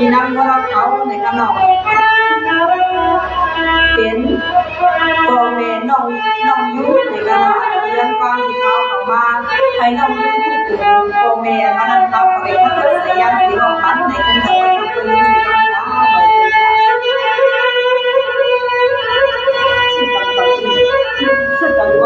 ที่นำเราเขาในกำนองเป็นโบเมนน้องยุในกำนองเรื่องความที่เขามาให้น้องยุที่โบเมนมานั่งเขาเขาเองก็เสียสีของมันในกำนองคนนี้สีกำนองสุดตัว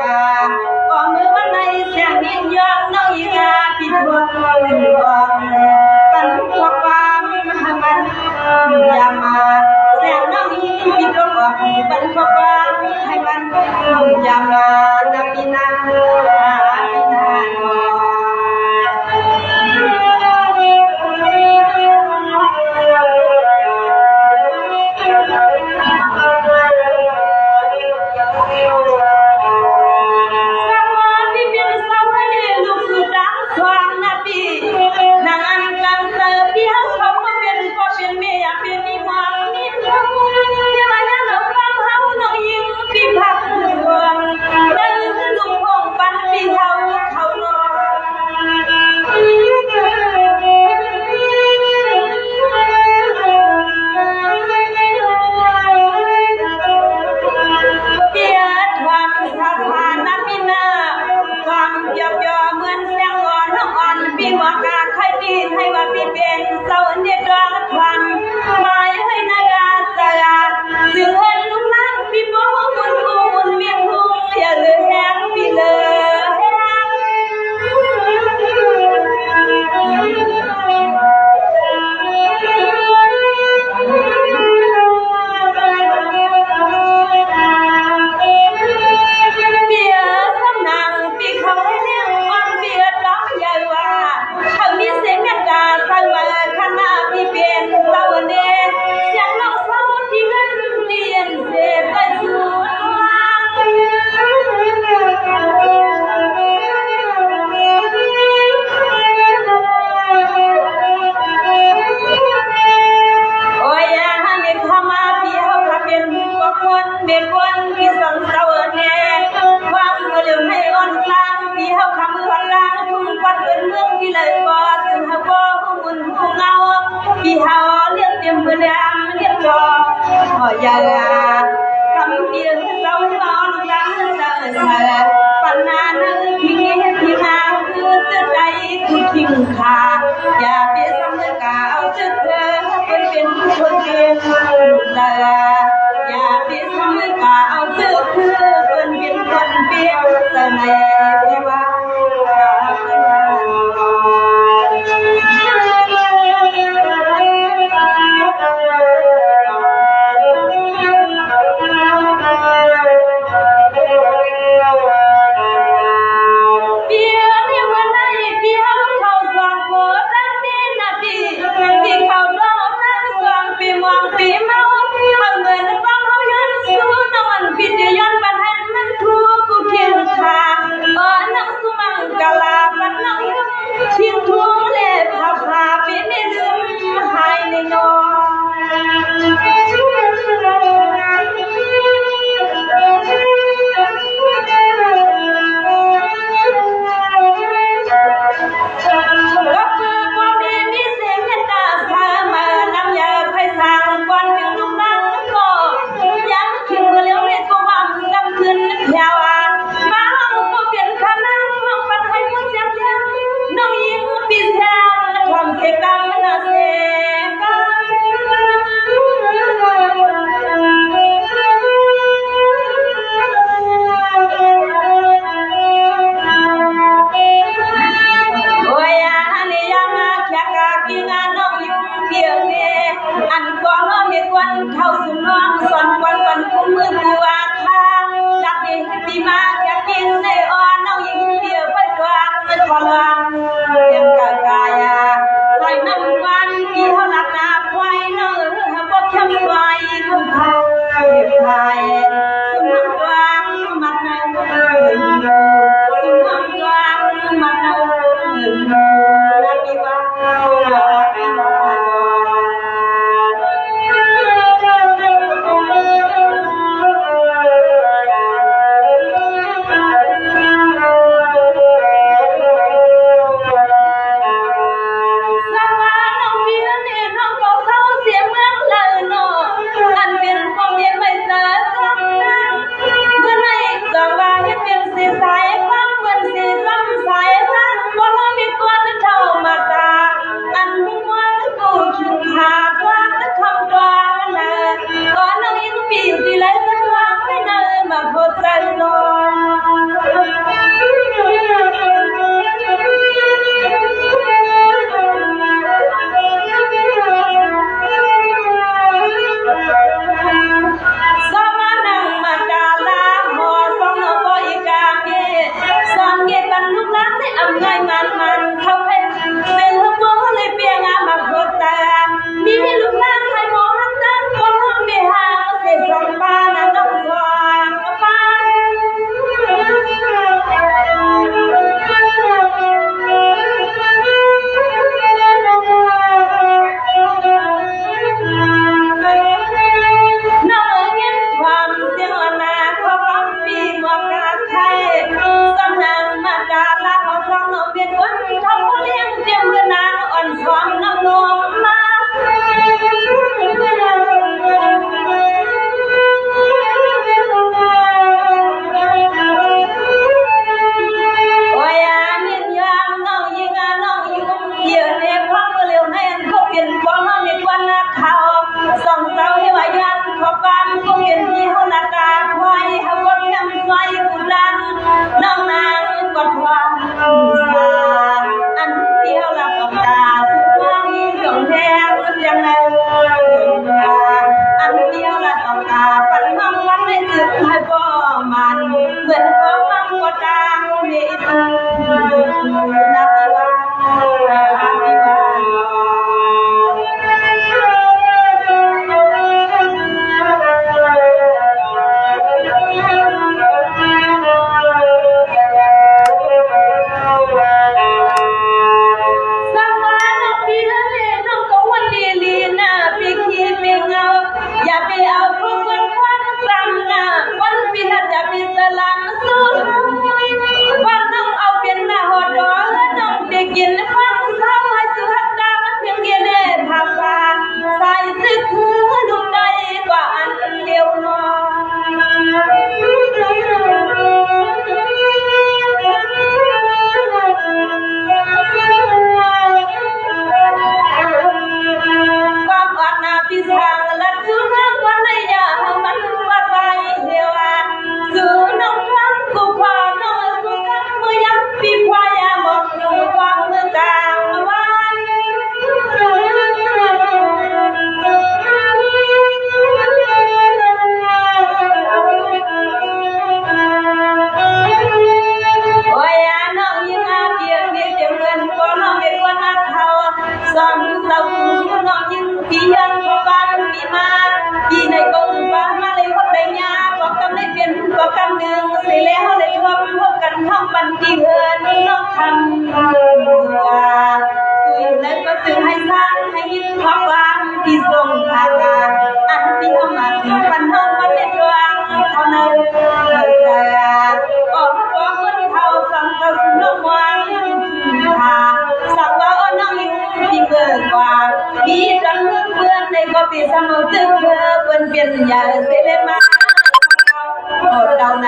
กาก็มือวันในเสียงนินยองน้องอีกาพี่ทวงกันพวกความมันอย่ามาเสียงน้องอีพี่ทวงกันพวกความให้มันอย่ามานับปีนาปีนาอย่าคำเดียวเราร้อนรักเธอปัญหานั้นพี่นาคือใจคือทิ้งขาอย่าไปสำนึกเอาเธอเป็นคนเดียวอย่าไปสำนึกเอาเธอเป็นคนเดียวแต่ในพี่ว่า นก็มังก็ดังเมตุนาปิวาอาปิวาอย่าไปเอาพวกคนควันซ้ำนะวันปีนัดอย่าไปสลัมสู้วันน้องเอาเป็นหน้าหอดร้อนน้องไปกินฟังเศร้าให้สุดดาเพียงเกียรติภาษาใส่ซึกคือลูกใดกว่าอันเลี้ยวนความอ่อนนาพิสางลัดสู้น้ำวันในยามันวัดไปเดียวสู้น้องครั้งกูพาน้องสู้กันเมื่อยังปีพายาหมดหนุ่มฟังเมื่อกลางวันโอ้ยน้องยิ่งอาเพียงเดียวเงินก็น้องไม่ควรนัดเขาสอนเศร้าน้องยิ่งปียังพอบ้านปีมาปีในกงบ้านมาเลยคนใดยาบอกกำได้เปลี่ยนก็กำหนึ่งสิแล้วเลยพบกันทำปันกี่เงินน้องทำตัวสื่อแล้วก็สื่อให้สร้างให้ยินข้อความที่ส่งทางการอันที่เข้ามาถึงปันห้องวันเล็กดวงเท่านั้นเลยออกเงินเขาสั่งกับน้องวางสั่งว่าน้องอยู่ที่เกิดกว่าพี่จังเพื่อนในก็ปีสมุทรเพื่อเพื่อนเปลี่ยนยาเสเลมาหมดเราใน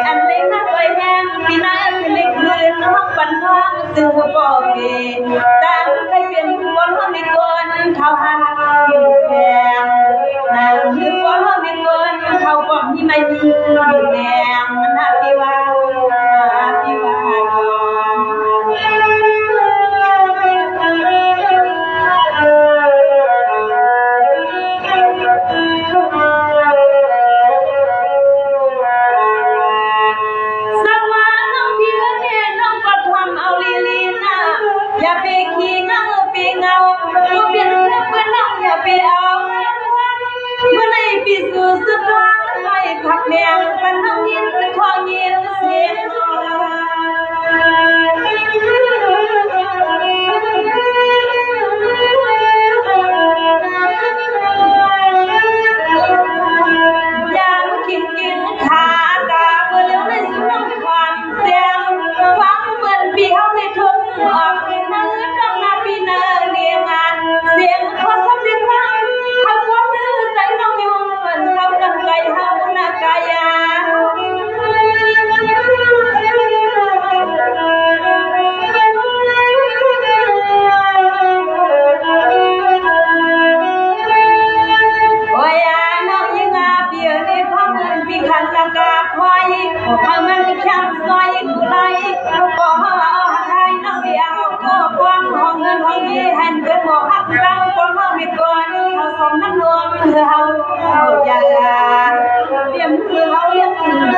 อันเล็กนักไว้แห้งปีหน้าเป็นเล็กเงินห้องปันท้องตึงกระบอกเกตั้งใครเป็นคนห้องมีคนเท่าหันอยู่แข็งนางคือคนห้องมีคนเขาบอกที่ไม่มีอยู่แดงมันหักที่ว่าอย่าไป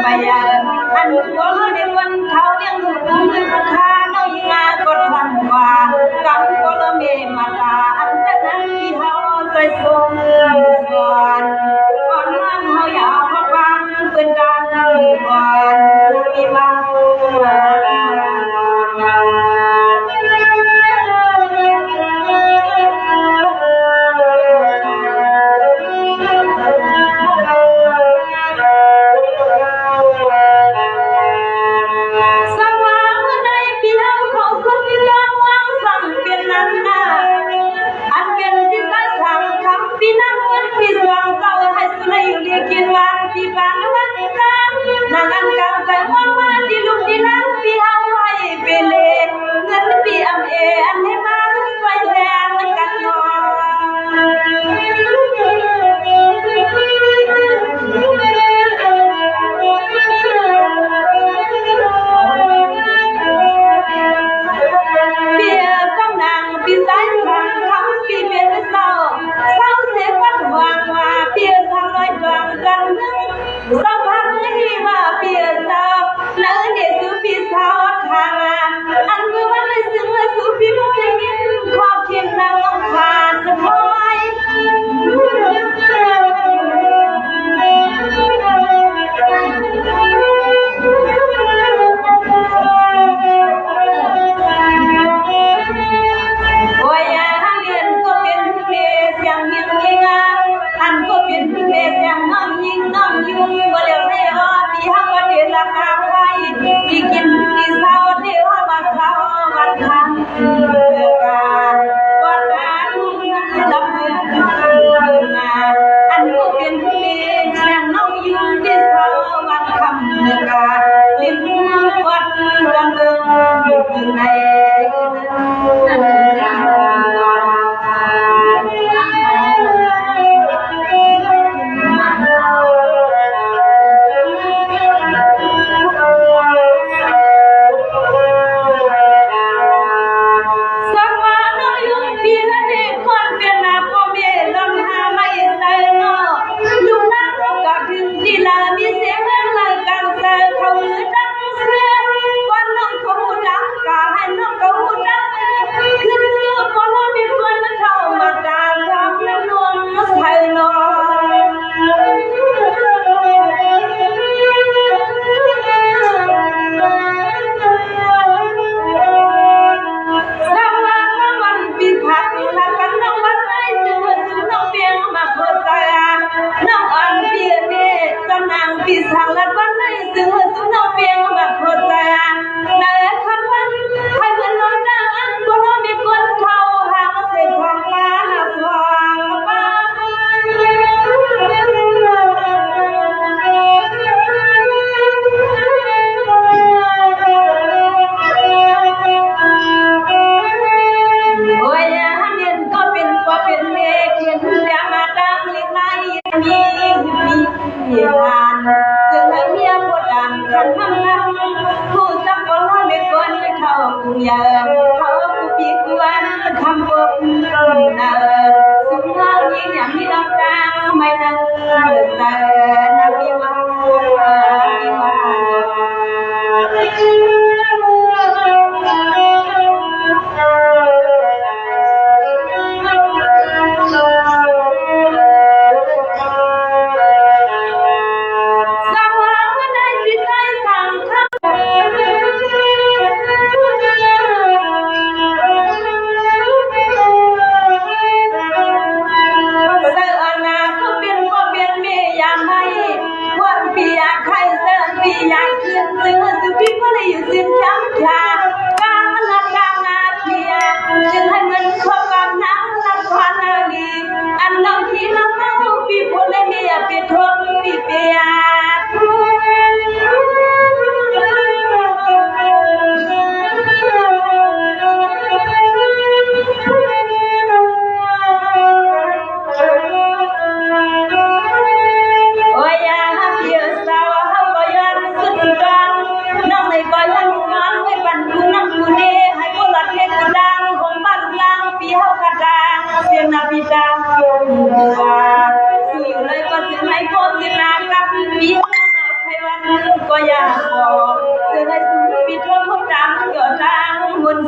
อันหัวในวันเท้าเลี้ยงลูกข้าน้อยงากดพันกว่ากำก็ละเมมาตาอันนั้นที่เฮาใจส่งก่อนก่อนนั้นเฮาอยากพักวันเป็นการก่อนมีมา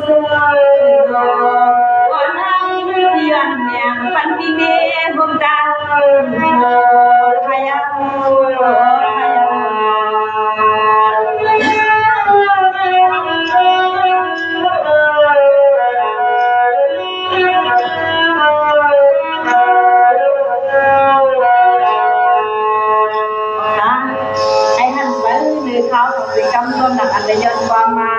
เสือวันนั่งเพียนเมียงปันปีเมย์บุญตาพยาเขาทำกิจกรรมต้นหนักอันได้ย้อนความมา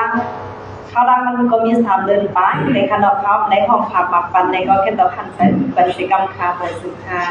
เขาดังมันก็มีสามเดินไปในขนมเขาในห้องผ่าปักปันในก็แค่ต่อขันเป็นกิจกรรมคาไปสุดค่ะ